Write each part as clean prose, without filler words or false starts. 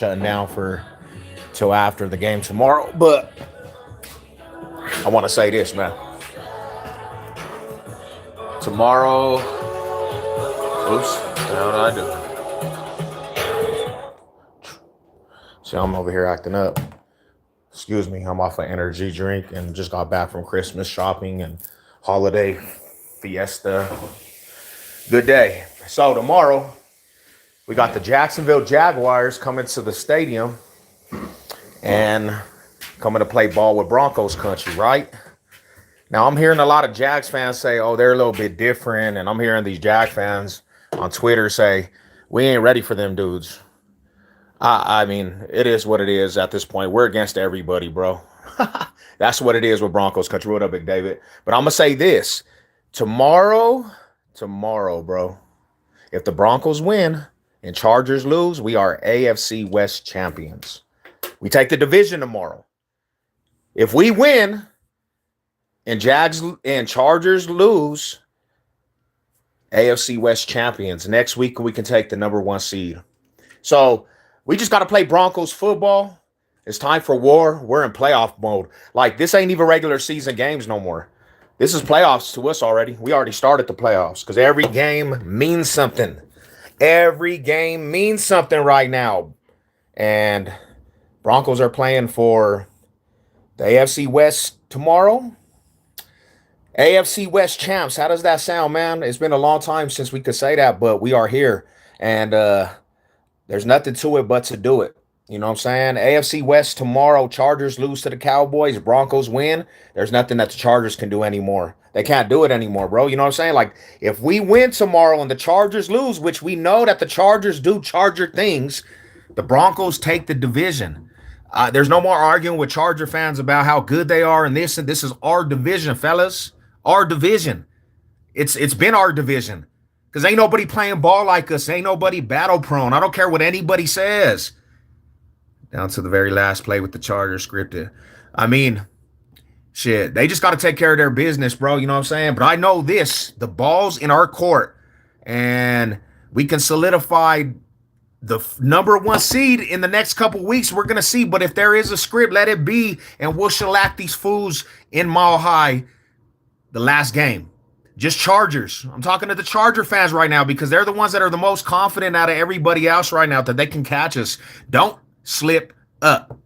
shutting down for till after the game tomorrow. But I want to say this, man. Tomorrow, oops, what did I do? See, I'm over here acting up. Excuse me, I'm off an energy drink and just got back from Christmas shopping and holiday fiesta. Good day. So tomorrow, we got the Jacksonville Jaguars coming to the stadium and coming to play ball with Broncos country, right? Now, I'm hearing a lot of Jags fans say, oh, they're a little bit different. And I'm hearing these Jag fans on Twitter say, we ain't ready for them dudes. I mean, it is what it is at this point. We're against everybody, bro. That's what it is with Broncos country. What up, Big David? But I'm going to say this. Tomorrow, bro, if the Broncos win and Chargers lose, we are AFC West champions. We take the division tomorrow. If we win and Jags and Chargers lose, AFC West champions. Next week, we can take the number 1 seed. So we just got to play Broncos football. It's time for war. We're in playoff mode. Like, this ain't even regular season games no more. This is playoffs to us already. We already started the playoffs because every game means something. Every game means something right now. And Broncos are playing for the AFC West tomorrow. AFC West champs. How does that sound, man? It's been a long time since we could say that, but we are here. And there's nothing to it but to do it. You know what I'm saying? AFC West tomorrow. Chargers lose to the Cowboys. Broncos win. There's nothing that the Chargers can do anymore. They can't do it anymore, bro. You know what I'm saying? Like, if we win tomorrow and the Chargers lose, which we know that the Chargers do Charger things, the Broncos take the division. There's no more arguing with Charger fans about how good they are and this is our division, fellas. Our division. It's been our division. Because ain't nobody playing ball like us. Ain't nobody battle prone. I don't care what anybody says. Down to the very last play with the Chargers scripted. I mean, shit, they just got to take care of their business, bro. You know what I'm saying? But I know this. The ball's in our court. And we can solidify the number 1 seed in the next couple weeks. We're going to see. But if there is a script, let it be. And we'll shellac these fools in Mile High the last game. Just Chargers. I'm talking to the Charger fans right now because they're the ones that are the most confident out of everybody else right now that they can catch us. Don't slip up.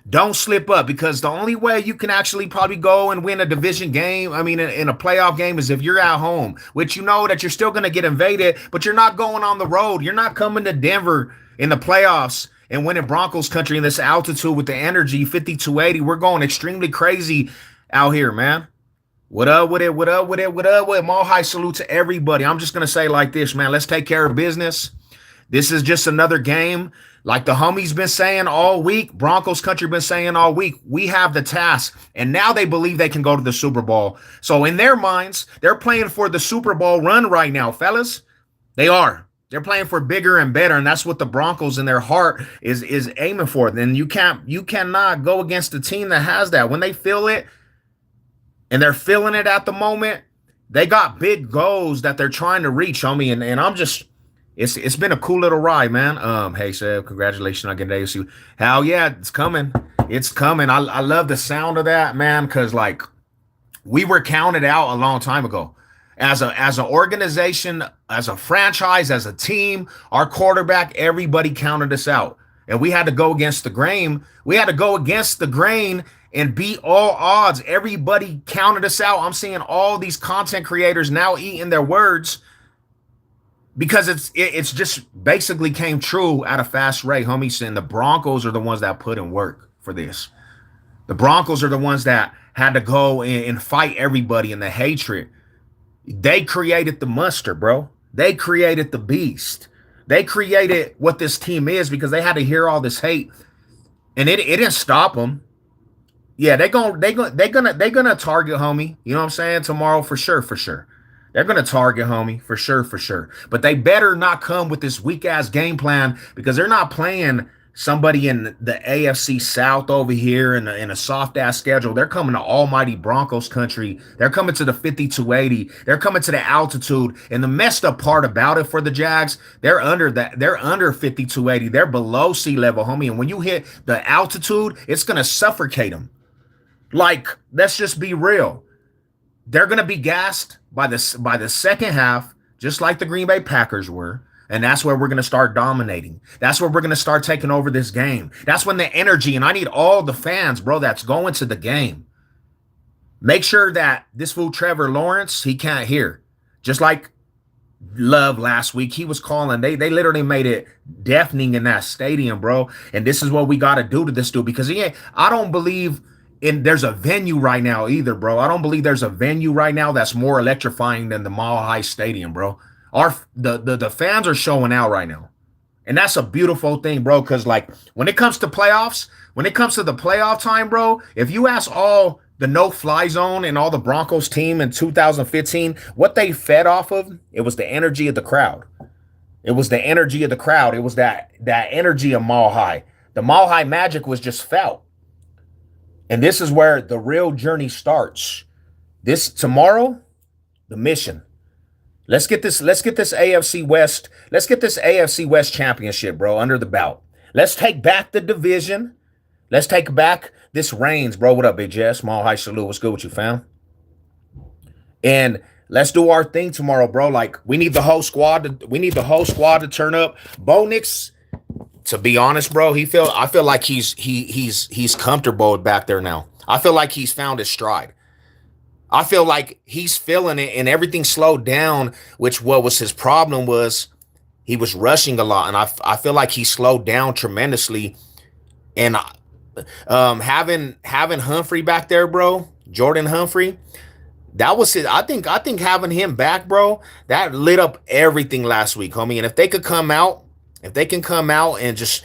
Don't slip up because the only way you can actually probably go and win a division game, I mean, in a playoff game, is if you're at home, which you know that you're still going to get invaded, but you're not going on the road. You're not coming to Denver in the playoffs and winning Broncos country in this altitude with the energy, 5280. We're going extremely crazy out here, man. What up with it? What up with it? What up with it? Mile High salute to everybody. I'm just going to say like this, man. Let's take care of business. This is just another game. Like the homies been saying all week, Broncos country been saying all week, we have the task. And now they believe they can go to the Super Bowl. So in their minds, they're playing for the Super Bowl run right now, fellas. They are. They're playing for bigger and better. And that's what the Broncos in their heart is aiming for. Then you cannot go against a team that has that. When they feel it, and they're feeling it at the moment, they got big goals that they're trying to reach, homie. And I'm just, it's been a cool little ride, man. Hey, Seb, congratulations on getting ASU. Hell yeah, it's coming. It's coming. I love the sound of that, man, because like we were counted out a long time ago. As an organization, as a franchise, as a team, our quarterback, everybody counted us out. And we had to go against the grain. We had to go against the grain and beat all odds. Everybody counted us out. I'm seeing all these content creators now eating their words because it's just basically came true at a fast rate, homie. Saying the Broncos are the ones that put in work for this. The Broncos are the ones that had to go and fight everybody in the hatred. They created the monster, bro. They created the beast. They created what this team is because they had to hear all this hate, and it didn't stop them. Yeah, they're gonna target homie. You know what I'm saying? Tomorrow for sure. They're gonna target homie for sure. But they better not come with this weak ass game plan because they're not playing somebody in the AFC South over here in a soft ass schedule. They're coming to almighty Broncos country. They're coming to the 5280. They're coming to the altitude. And the messed up part about it for the Jags, they're under that. They're under 5280. They're below sea level, homie. And when you hit the altitude, it's gonna suffocate them. Like, let's just be real. They're gonna be gassed by the second half, just like the Green Bay Packers were. And that's where we're going to start dominating. That's where we're going to start taking over this game. That's when the energy, and I need all the fans, bro, that's going to the game. Make sure that this fool Trevor Lawrence, he can't hear. Just like Love last week, he was calling. They literally made it deafening in that stadium, bro. And this is what we got to do to this dude, because I don't believe there's a venue right now either, bro. I don't believe there's a venue right now that's more electrifying than the Mile High Stadium, bro. The fans are showing out right now. And that's a beautiful thing, bro. Because like when it comes to playoffs, when it comes to the playoff time, bro, if you ask all the no-fly zone and all the Broncos team in 2015, what they fed off of, it was the energy of the crowd. It was the energy of the crowd. It was that energy of Mile High. The Mile High magic was just felt. And this is where the real journey starts. This tomorrow, the mission. Let's get this AFC West. Let's get this AFC West championship, bro, under the belt. Let's take back the division. Let's take back this reigns, bro. What up, Big Jess? Small High Salute. What's good with you, fam? And let's do our thing tomorrow, bro. Like, we need the whole squad to turn up. Bo Nix, to be honest, bro, I feel like he's comfortable back there now. I feel like he's found his stride. I feel like he's feeling it and everything slowed down, which what was his problem was he was rushing a lot. And I feel like he slowed down tremendously. And having Humphrey back there, bro, Jordan Humphrey, that was it. I think having him back, bro, that lit up everything last week, homie. And if they can come out and just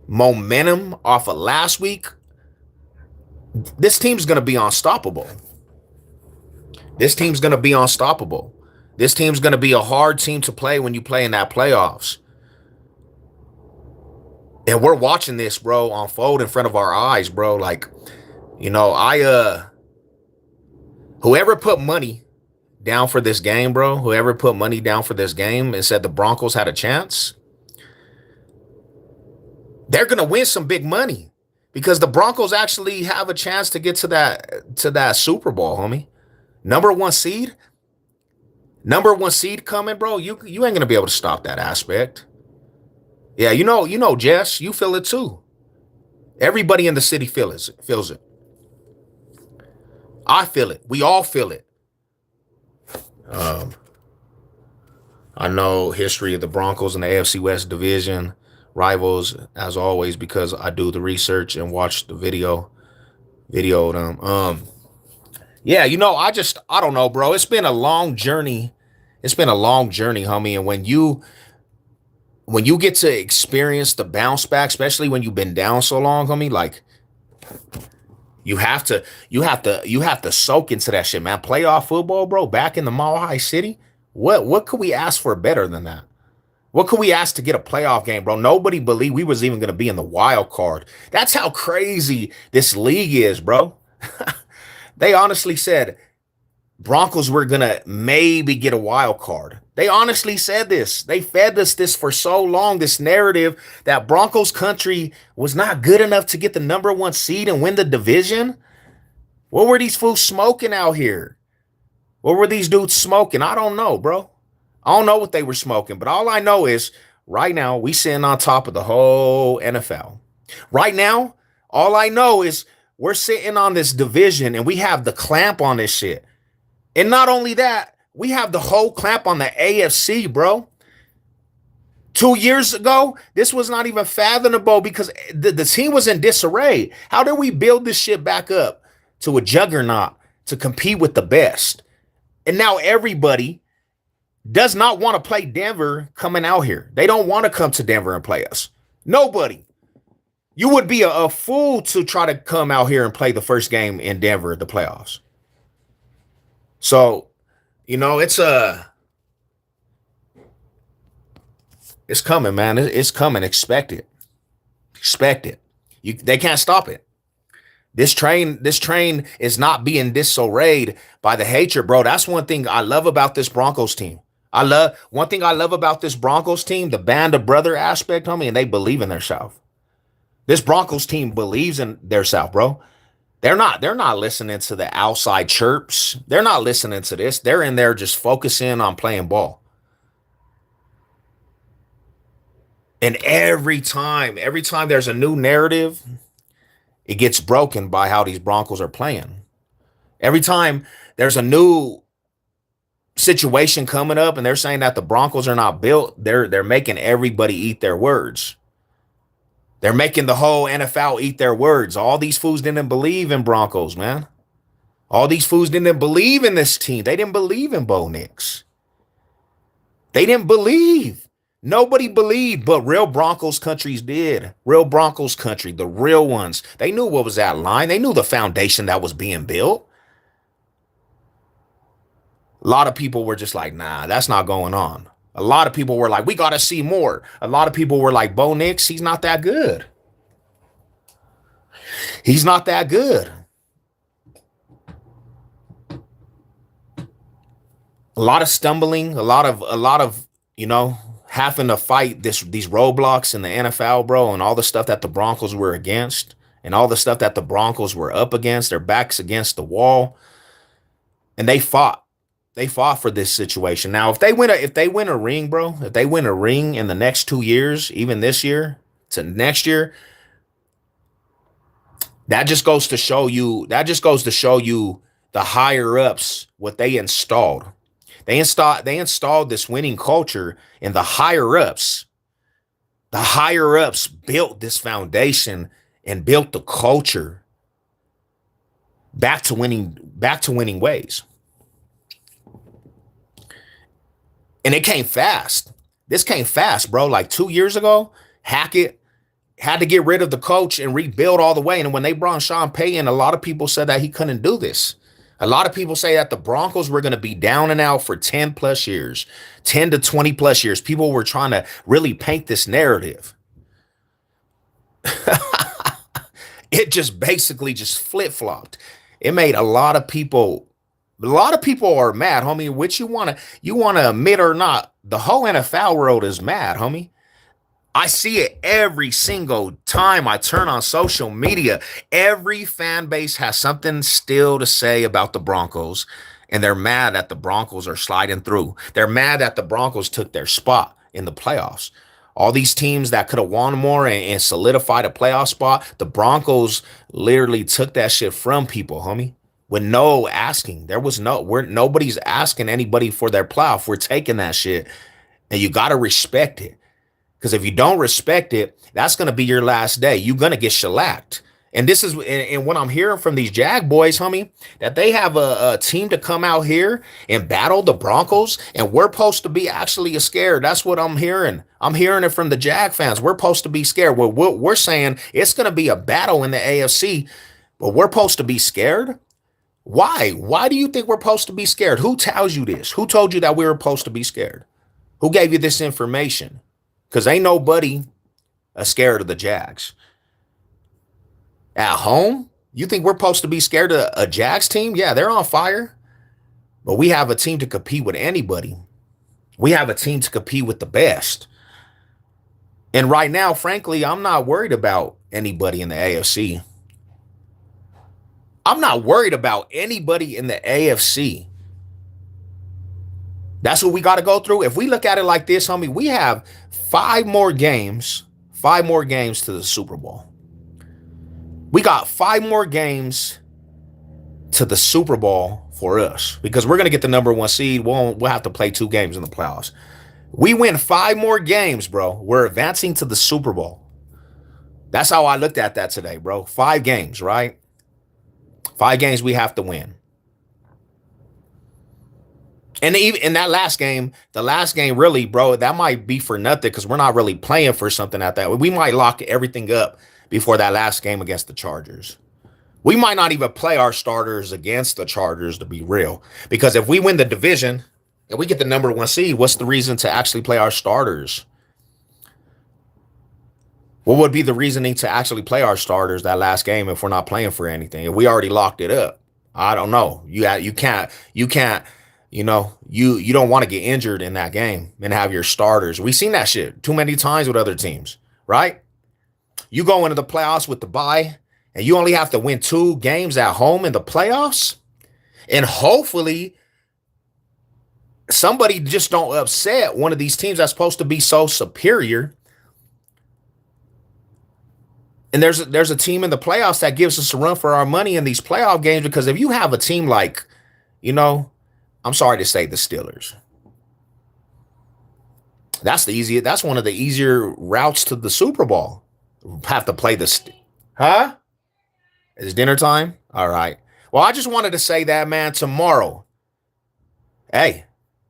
momentum off of last week, this team's going to be unstoppable. This team's going to be unstoppable. This team's going to be a hard team to play when you play in that playoffs. And we're watching this, bro, unfold in front of our eyes, bro. Like, whoever put money down for this game, bro, whoever put money down for this game and said the Broncos had a chance, they're going to win some big money because the Broncos actually have a chance to get to that Super Bowl, homie. Number one seed coming, bro. You ain't gonna be able to stop that aspect. Yeah, Jess, you feel it too. Everybody in the city feels it. I feel it. We all feel it. I know history of the Broncos and the AFC West division rivals as always because I do the research and watch the video of them. Yeah, I don't know, bro. It's been a long journey. Homie. And when you get to experience the bounce back, especially when you've been down so long, homie, like you have to soak into that shit, man. Playoff football, bro, back in the Mile High City. What could we ask for better than that? What could we ask to get a playoff game, bro? Nobody believed we was even going to be in the wild card. That's how crazy this league is, bro. They honestly said Broncos were going to maybe get a wild card. They honestly said this. They fed us this for so long, this narrative that Broncos country was not good enough to get the number one seed and win the division. What were these fools smoking out here? What were these dudes smoking? I don't know, bro. I don't know what they were smoking, but all I know is right now we sitting on top of the whole NFL. Right now, all I know is we're sitting on this division and we have the clamp on this shit. And not only that, we have the whole clamp on the AFC, bro. 2 years ago, this was not even fathomable because the team was in disarray. How did we build this shit back up to a juggernaut to compete with the best? And now everybody does not want to play Denver coming out here. They don't want to come to Denver and play us. Nobody. You would be a fool to try to come out here and play the first game in Denver, the playoffs. So, it's coming, man. It's coming. Expect it. Expect it. They can't stop it. This train is not being disarrayed by the hatred, bro. That's one thing I love about this Broncos team. One thing I love about this Broncos team, the band of brother aspect, homie, and they believe in their self. This Broncos team believes in their self, bro. They're not listening to the outside chirps. They're not listening to this. They're in there just focusing on playing ball. And every time there's a new narrative, it gets broken by how these Broncos are playing. Every time there's a new situation coming up and they're saying that the Broncos are not built, they're making everybody eat their words. They're making the whole NFL eat their words. All these fools didn't believe in Broncos, man. All these fools didn't believe in this team. They didn't believe in Bo Nix. They didn't believe. Nobody believed, but real Broncos countries did. Real Broncos country, the real ones. They knew what was that line. They knew the foundation that was being built. A lot of people were just like, nah, that's not going on. A lot of people were like, we got to see more. A lot of people were like, Bo Nix, he's not that good. He's not that good. A lot of stumbling, a lot of, having to fight these roadblocks in the NFL, bro, and all the stuff that the Broncos were against and all the stuff that the Broncos were up against, their backs against the wall. And they fought. They fought for this situation. Now, if they win a ring, bro, if they win a ring in the next 2 years, even this year to next year, that just goes to show you, the higher ups what they installed. They installed this winning culture, and the higher ups built this foundation and built the culture back to winning ways. And it came fast. This came fast, bro. Like 2 years ago, Hackett had to get rid of the coach and rebuild all the way. And when they brought Sean Payton, a lot of people said that he couldn't do this. A lot of people say that the Broncos were going to be down and out for 10 plus years, 10 to 20 plus years. People were trying to really paint this narrative. It just basically just flip-flopped. It made a lot of people are mad, homie. Which you wanna admit or not, the whole NFL world is mad, homie. I see it every single time I turn on social media. Every fan base has something still to say about the Broncos, and they're mad that the Broncos are sliding through. They're mad that the Broncos took their spot in the playoffs. All these teams that could have won more and solidified a playoff spot, the Broncos literally took that shit from people, homie. With no asking. Nobody's asking anybody for their playoff. We're taking that shit. And you gotta respect it. Because if you don't respect it, that's going to be your last day. You're going to get shellacked. And this is, and what I'm hearing from these Jag boys, homie, that they have a team to come out here and battle the Broncos, and we're supposed to be actually scared. That's what I'm hearing. I'm hearing it from the Jag fans. We're supposed to be scared. Well, we're saying it's going to be a battle in the AFC, but we're supposed to be scared. Why? Why do you think we're supposed to be scared? Who tells you this? Who told you that we were supposed to be scared? Who gave you this information? Because ain't nobody scared of the Jags. At home, you think we're supposed to be scared of a Jags team? Yeah, they're on fire. But we have a team to compete with anybody. We have a team to compete with the best. And right now, frankly, I'm not worried about anybody in the AFC. I'm not worried about anybody in the AFC. That's what we got to go through. If we look at it like this, homie, we have 5 more games to the Super Bowl. We got 5 more games to the Super Bowl for us because we're going to get the number 1 seed. We'll have to play 2 games in the playoffs. We win 5 more games, bro. We're advancing to the Super Bowl. That's how I looked at that today, bro. 5 games, right? 5 games we have to win. And even in that last game, really, bro, that might be for nothing because we're not really playing for something at that. We might lock everything up before that last game against the Chargers. We might not even play our starters against the Chargers, to be real. Because if we win the division and we get the number 1 seed, what's the reason to actually play our starters? What would be the reasoning to actually play our starters that last game if we're not playing for anything? If we already locked it up, I don't know. You can't. You don't want to get injured in that game and have your starters. We've seen that shit too many times with other teams, right? You go into the playoffs with the bye, and you only have to win 2 games at home in the playoffs, and hopefully somebody just don't upset one of these teams that's supposed to be so superior. And there's a team in the playoffs that gives us a run for our money in these playoff games, because if you have a team like, you know, I'm sorry to say the Steelers, that's one of the easier routes to the Super Bowl. Have to play huh? It's dinner time? All right. Well, I just wanted to say that, man, tomorrow. Hey,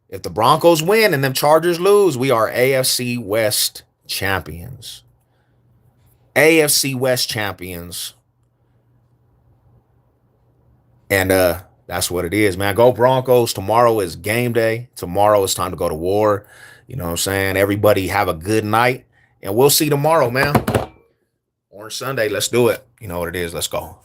if the Broncos win and them Chargers lose, we are AFC West champions. AFC West champions. And that's what it is, man. Go Broncos. Tomorrow is game day. Tomorrow it's time to go to war. You know what I'm saying? Everybody have a good night. And we'll see tomorrow, man. Orange Sunday. Let's do it. You know what it is. Let's go.